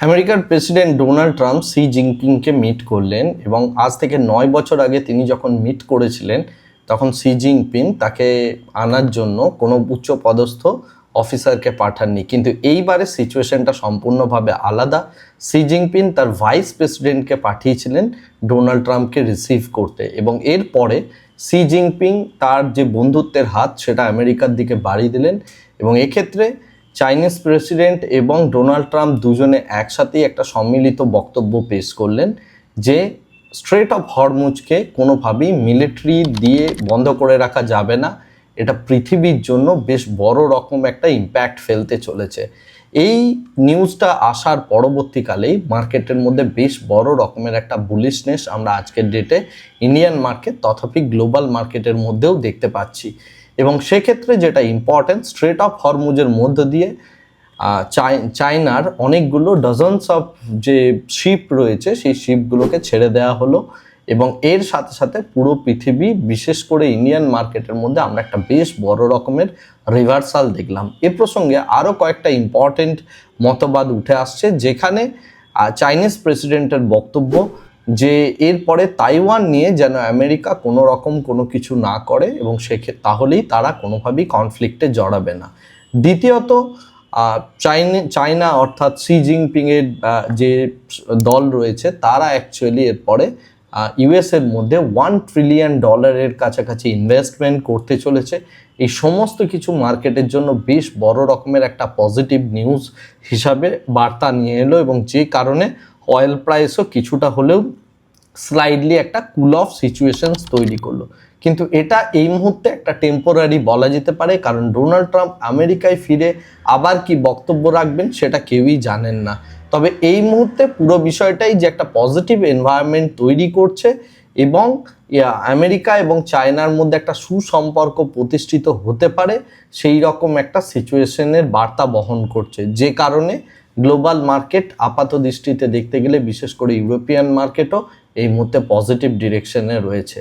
আমেরিকার president Donald Trump Xi জিনপিংকে meet করলেন এবং আজ থেকে 9 বছর আগে তিনি যখন মিট করেছিলেন তখন শি জিনপিং তাকে আনার জন্য কোনো উচ্চ পদস্থ অফিসারকে পাঠাননি, কিন্তু এইবারে সিচুয়েশনটা সম্পূর্ণভাবে আলাদা। শি জিনপিং তার ভাইস প্রেসিডেন্টকে পাঠিয়েছিলেন ডোনাল্ড ট্রাম্পকে রিসিভ করতে এবং এরপরে শি জিনপিং তার যে বন্ধুত্বের হাত সেটা আমেরিকার দিকে বাড়িয়ে দিলেন এবং এক্ষেত্রে চাইনিজ প্রেসিডেন্ট এবং ডোনাল্ড ট্রাম্প দুজনে একসাথেই একটা সম্মিলিত বক্তব্য পেশ করলেন যে স্ট্রেট অফ হরমুজকে কোনোভাবেই মিলিটারি দিয়ে বন্ধ করে রাখা যাবে না, এটা পৃথিবীর জন্য বেশ বড় রকম একটা ইম্প্যাক্ট ফেলতে চলেছে। এই নিউজটা আসার পরবর্তীকালেই মার্কেটের মধ্যে বেশ বড় রকমের একটা বুলিশনেস আমরা আজকের ডেটে ইন্ডিয়ান মার্কেট তথাপি গ্লোবাল মার্কেটের মধ্যেও দেখতে পাচ্ছি। এবং সেক্ষেত্রে যেটা ইম্পর্টেন্ট, স্ট্রেট অফ হরমুজের মধ্য দিয়ে চায়নার অনেকগুলো ডজনস অফ যে শিপ রয়েছে সেই শিপগুলোকে ছেড়ে দেওয়া হলো এবং এর সাথে সাথে পুরো পৃথিবী বিশেষ করে ইন্ডিয়ান মার্কেটের মধ্যে আমরা একটা বেশ বড় রকমের রিভার্সাল দেখলাম। এ প্রসঙ্গে আরও কয়েকটা ইম্পর্টেন্ট মতবাদ উঠে আসছে, যেখানে চাইনিজ প্রেসিডেন্টের বক্তব্য যে এরপরে তাইওয়ান নিয়ে যেন আমেরিকা কোনো রকম কোনো কিছু না করে এবং তাহলেই তারা কোনোভাবেই কনফ্লিক্টে জড়াবে না। দ্বিতীয়ত চায়না অর্থাৎ শি জিনপিংয়ের যে দল রয়েছে তারা অ্যাকচুয়ালি এরপরে ইউএসের মধ্যে $1 ট্রিলিয়ন কাছাকাছি ইনভেস্টমেন্ট করতে চলেছে। এই সমস্ত কিছু মার্কেটের জন্য বেশ বড় রকমের একটা পজিটিভ নিউজ হিসাবে বার্তা নিয়ে এলো এবং যে কারণে অয়েল প্রাইসও কিছুটা হলেও স্লাইডলি একটা কুল অফ সিচুয়েশনস তৈরি করলো। কিন্তু এটা এই মুহূর্তে একটা টেম্পোরারি বলা যেতে পারে, কারণ ডোনাল্ড ট্রাম্প আমেরিকায় ফিরে আবার কি বক্তব্য রাখবেন সেটা কেউই জানেন না। তবে এই মুহূর্তে পুরো বিষয়টাই যে একটা পজিটিভ এনভায়রনমেন্ট তৈরি করছে এবং আমেরিকা এবং চায়নার মধ্যে একটা সুসম্পর্ক প্রতিষ্ঠিত হতে পারে সেই রকম একটা সিচুয়েশনের বার্তা বহন করছে, যে কারণে গ্লোবাল মার্কেট আপাত দৃষ্টিতে দেখতে গেলে বিশেষ করে ইউরোপিয়ান মার্কেটও এই মুহূর্তে পজিটিভ ডিরেকশনে রয়েছে।